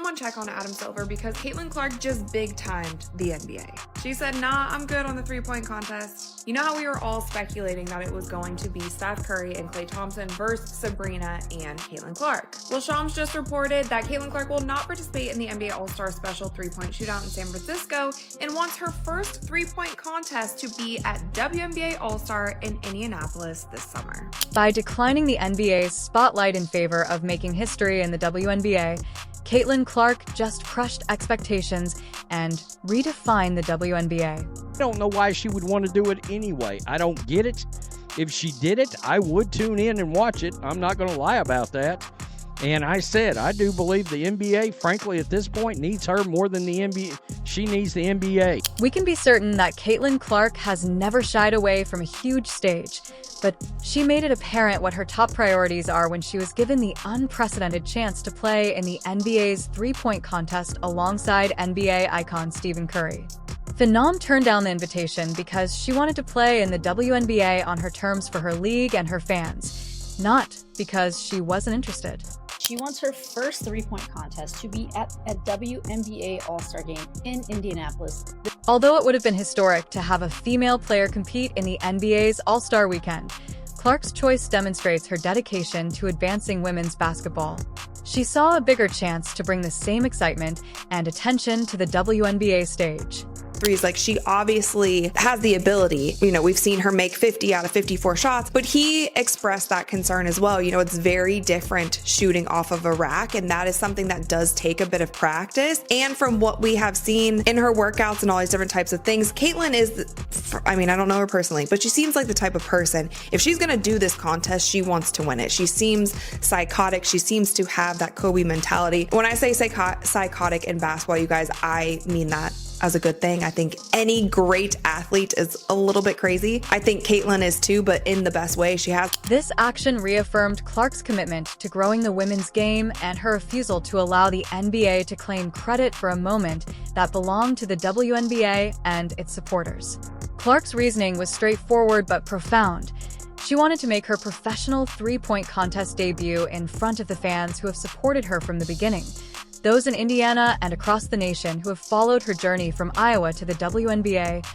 someone check on Adam Silver because Caitlin Clark just big-timed the NBA. She said, nah, I'm good on the three-point contest. You know how we were all speculating that it was going to be Steph Curry and Klay Thompson versus Sabrina and Caitlin Clark? Well, Shams just reported that Caitlin Clark will not participate in the NBA All-Star Special three-point shootout in San Francisco and wants her first three-point contest to be at WNBA All-Star in Indianapolis this summer. By declining the NBA's spotlight in favor of making history in the WNBA, Caitlin Clark just crushed expectations and redefined the WNBA. I don't know why she would want to do it anyway. I don't get it. If she did it, I would tune in and watch it. I'm not going to lie about that. And I said, I do believe the NBA, frankly, at this point, needs her more than the NBA. She needs the NBA. We can be certain that Caitlin Clark has never shied away from a huge stage, but she made it apparent what her top priorities are when she was given the unprecedented chance to play in the NBA's three-point contest alongside NBA icon Stephen Curry. Phenom turned down the invitation because she wanted to play in the WNBA on her terms for her league and her fans, not because she wasn't interested. She wants her first three-point contest to be at a WNBA All-Star game in Indianapolis. Although it would have been historic to have a female player compete in the NBA's All-Star Weekend, Clark's choice demonstrates her dedication to advancing women's basketball. She saw a bigger chance to bring the same excitement and attention to the WNBA stage. Threes, like, she obviously has the ability. You know, we've seen her make 50 out of 54 shots, but he expressed that concern as well. You know, it's very different shooting off of a rack, and that is something that does take a bit of practice. And from what we have seen in her workouts and all these different types of things, Caitlin is, I mean, I don't know her personally, but she seems like the type of person, if she's going to do this contest, she wants to win it. She seems psychotic. She seems to have that Kobe mentality. When I say psychotic in basketball, you guys, I mean that as a good thing. I think any great athlete is a little bit crazy. I think Caitlin is too, but in the best way she has. This action reaffirmed Clark's commitment to growing the women's game and her refusal to allow the NBA to claim credit for a moment that belonged to the WNBA and its supporters. Clark's reasoning was straightforward but profound. She wanted to make her professional three-point contest debut in front of the fans who have supported her from the beginning. Those in Indiana and across the nation who have followed her journey from Iowa to the WNBA,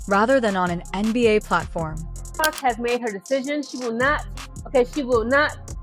rather than on an NBA platform. Clark has made her decision. She will not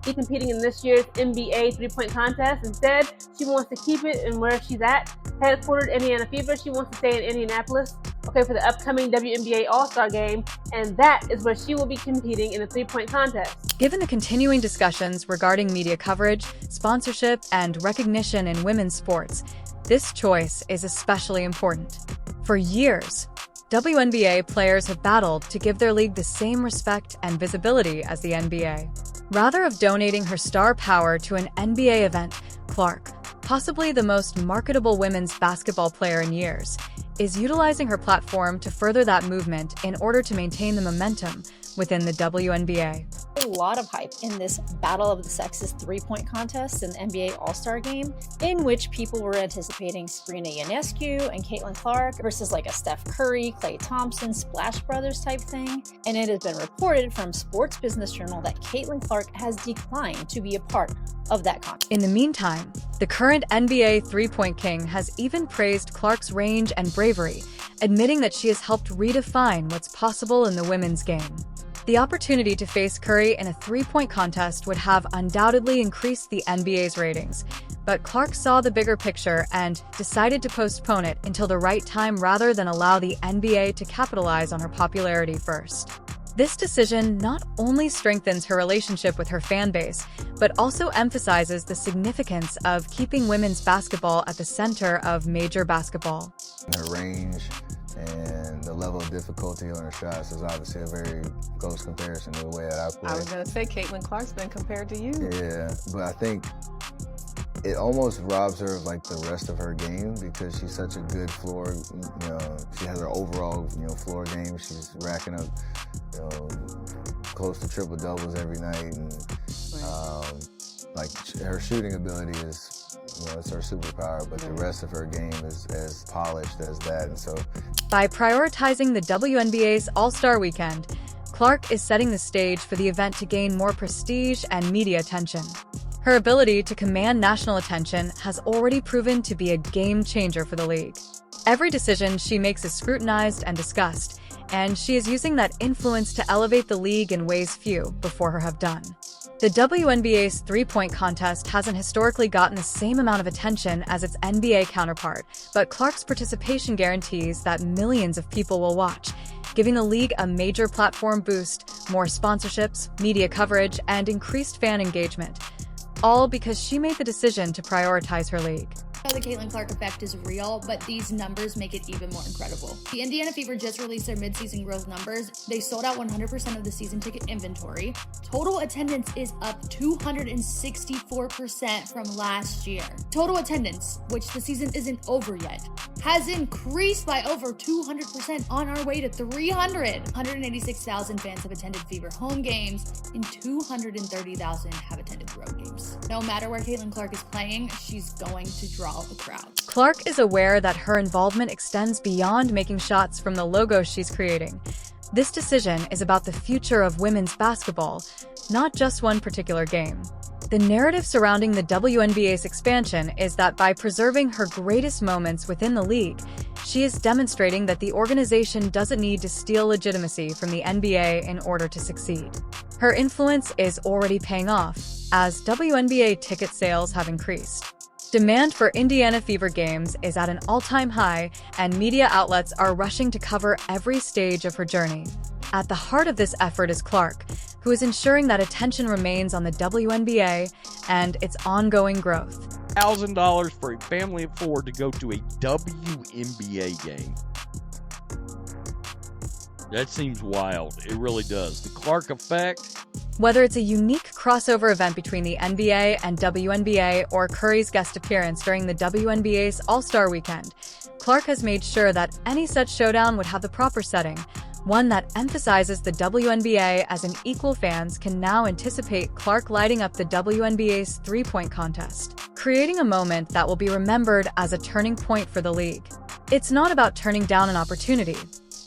be competing in this year's NBA three-point contest. Instead, she wants to keep it in where she's at, headquartered Indiana Fever. She wants to stay in Indianapolis, for the upcoming WNBA All-Star game, and that is where she will be competing in the three-point contest. Given the continuing discussions regarding media coverage, sponsorship, and recognition in women's sports, this choice is especially important. For years, WNBA players have battled to give their league the same respect and visibility as the NBA. Rather of donating her star power to an NBA event, Clark, possibly the most marketable women's basketball player in years, is utilizing her platform to further that movement in order to maintain the momentum within the WNBA. A lot of hype in this Battle of the Sexes three-point contest in the NBA All-Star Game, in which people were anticipating Sabrina Ionescu and Caitlin Clark versus like a Steph Curry, Klay Thompson, Splash Brothers type thing. And it has been reported from Sports Business Journal that Caitlin Clark has declined to be a part of that contest. In the meantime, the current NBA three-point king has even praised Clark's range and bravery, admitting that she has helped redefine what's possible in the women's game. The opportunity to face Curry in a three-point contest would have undoubtedly increased the NBA's ratings, but Clark saw the bigger picture and decided to postpone it until the right time rather than allow the NBA to capitalize on her popularity first. This decision not only strengthens her relationship with her fan base, but also emphasizes the significance of keeping women's basketball at the center of major basketball. Her range and the level of difficulty on her shots is obviously a very close comparison to the way that I play. I was going to say Caitlin Clark's been compared to you. Yeah, but I think it almost robs her of like the rest of her game because she's such a good floor, she has her overall, floor game. She's racking up, close to triple doubles every night, and her shooting ability is, it's her superpower, but the rest of her game is as polished as that. And so, by prioritizing the WNBA's All-Star Weekend, Clark is setting the stage for the event to gain more prestige and media attention. Her ability to command national attention has already proven to be a game changer for the league. Every decision she makes is scrutinized and discussed, and she is using that influence to elevate the league in ways few before her have done. The WNBA's three-point contest hasn't historically gotten the same amount of attention as its NBA counterpart, but Clark's participation guarantees that millions of people will watch, giving the league a major platform boost, more sponsorships, media coverage, and increased fan engagement, all because she made the decision to prioritize her league. The Caitlin Clark effect is real, but these numbers make it even more incredible. The Indiana Fever just released their midseason growth numbers. They sold out 100% of the season ticket inventory. Total attendance is up 264% from last year. Total attendance, which the season isn't over yet, has increased by over 200% on our way to 300. 186,000 fans have attended Fever home games, and 230,000 have attended road games. No matter where Caitlin Clark is playing, she's going to draw the crowd. Clark is aware that her involvement extends beyond making shots from the logo she's creating. This decision is about the future of women's basketball, not just one particular game. The narrative surrounding the WNBA's expansion is that by preserving her greatest moments within the league, she is demonstrating that the organization doesn't need to steal legitimacy from the NBA in order to succeed. Her influence is already paying off, as WNBA ticket sales have increased. Demand for Indiana Fever games is at an all-time high, and media outlets are rushing to cover every stage of her journey. At the heart of this effort is Clark, who is ensuring that attention remains on the WNBA and its ongoing growth. $1,000 for a family of 4 to go to a WNBA game. That seems wild. It really does. The Clark effect. Whether it's a unique crossover event between the NBA and WNBA or Curry's guest appearance during the WNBA's All-Star Weekend, Clark has made sure that any such showdown would have the proper setting, one that emphasizes the WNBA as an equal. Fans can now anticipate Clark lighting up the WNBA's three-point contest, creating a moment that will be remembered as a turning point for the league. It's not about turning down an opportunity.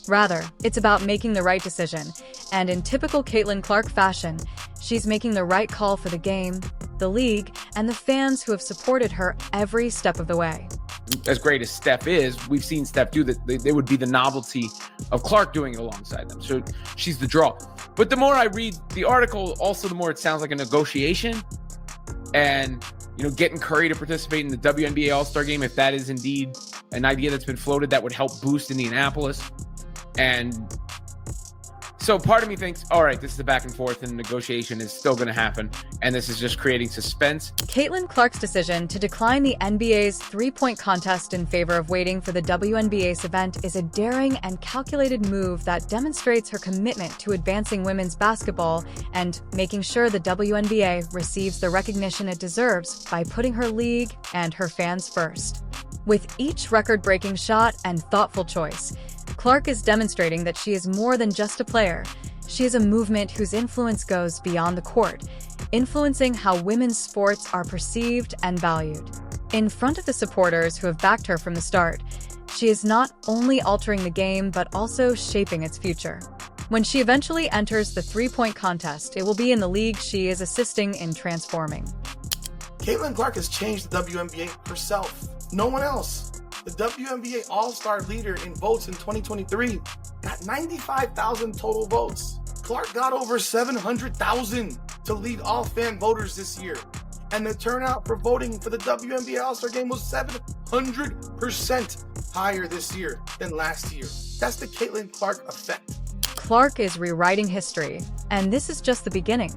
Rather, it's about making the right decision, and in typical Caitlin Clark fashion, she's making the right call for the game, the league, and the fans who have supported her every step of the way. As great as Steph is, we've seen Steph do that. There would be the novelty of Clark doing it alongside them. So she's the draw. But the more I read the article, also the more it sounds like a negotiation. And, getting Curry to participate in the WNBA All-Star Game, if that is indeed an idea that's been floated, that would help boost Indianapolis. And so part of me thinks, all right, this is the back and forth and negotiation is still going to happen. And this is just creating suspense. Caitlin Clark's decision to decline the NBA's three-point contest in favor of waiting for the WNBA's event is a daring and calculated move that demonstrates her commitment to advancing women's basketball and making sure the WNBA receives the recognition it deserves by putting her league and her fans first. With each record-breaking shot and thoughtful choice, Clark is demonstrating that she is more than just a player. She is a movement whose influence goes beyond the court, influencing how women's sports are perceived and valued. In front of the supporters who have backed her from the start, she is not only altering the game but also shaping its future. When she eventually enters the three-point contest, it will be in the league she is assisting in transforming. Caitlin Clark has changed the WNBA herself. No one else. The WNBA All-Star leader in votes in 2023 got 95,000 total votes. Clark got over 700,000 to lead all fan voters this year. And the turnout for voting for the WNBA All-Star Game was 700% higher this year than last year. That's the Caitlin Clark effect. Clark is rewriting history, and this is just the beginning.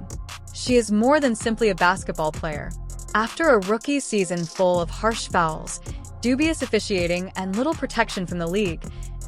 She is more than simply a basketball player. After a rookie season full of harsh fouls, dubious officiating, and little protection from the league,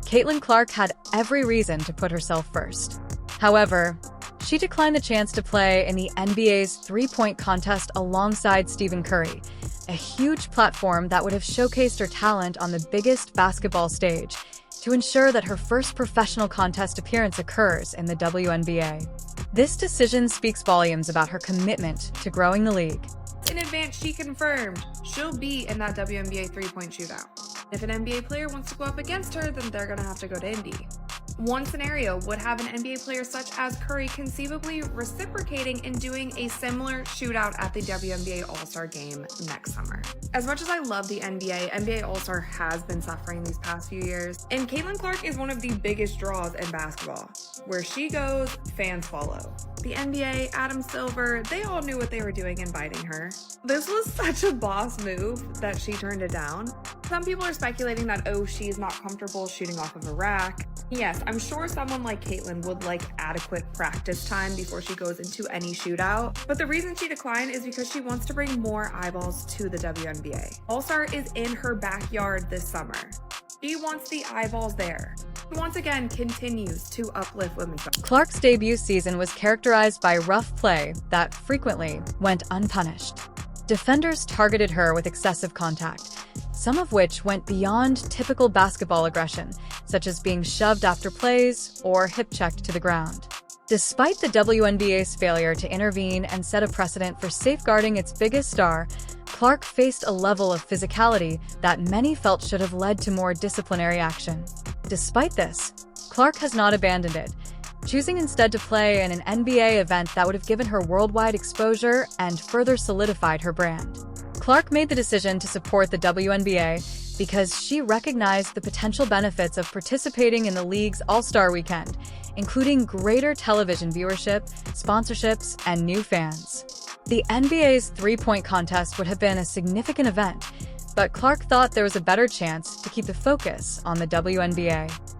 Caitlin Clark had every reason to put herself first. However, she declined the chance to play in the NBA's three-point contest alongside Stephen Curry, a huge platform that would have showcased her talent on the biggest basketball stage, to ensure that her first professional contest appearance occurs in the WNBA. This decision speaks volumes about her commitment to growing the league. In advance, she confirmed she'll be in that WNBA three-point shootout. If an NBA player wants to go up against her, then they're going to have to go to Indy. One scenario would have an NBA player such as Curry conceivably reciprocating and doing a similar shootout at the WNBA All-Star Game next summer. As much as I love the NBA All-Star has been suffering these past few years, and Caitlin Clark is one of the biggest draws in basketball. Where she goes, fans follow. The NBA, Adam Silver, they all knew what they were doing inviting her. This was such a boss move that she turned it down. Some people are speculating that, oh, she's not comfortable shooting off of a rack. Yes, I'm sure someone like Caitlin would like adequate practice time before she goes into any shootout, but the reason she declined is because she wants to bring more eyeballs to the WNBA. All-Star is in her backyard this summer. She wants the eyeballs there. Once again, continues to uplift women's basketball. Clark's debut season was characterized by rough play that frequently went unpunished. Defenders targeted her with excessive contact, some of which went beyond typical basketball aggression, such as being shoved after plays or hip-checked to the ground. Despite the WNBA's failure to intervene and set a precedent for safeguarding its biggest star, Clark faced a level of physicality that many felt should have led to more disciplinary action. Despite this, Clark has not abandoned it, choosing instead to play in an NBA event that would have given her worldwide exposure and further solidified her brand. Clark made the decision to support the WNBA because she recognized the potential benefits of participating in the league's All-Star Weekend, including greater television viewership, sponsorships, and new fans. The NBA's three-point contest would have been a significant event, but Clark thought there was a better chance to keep the focus on the WNBA.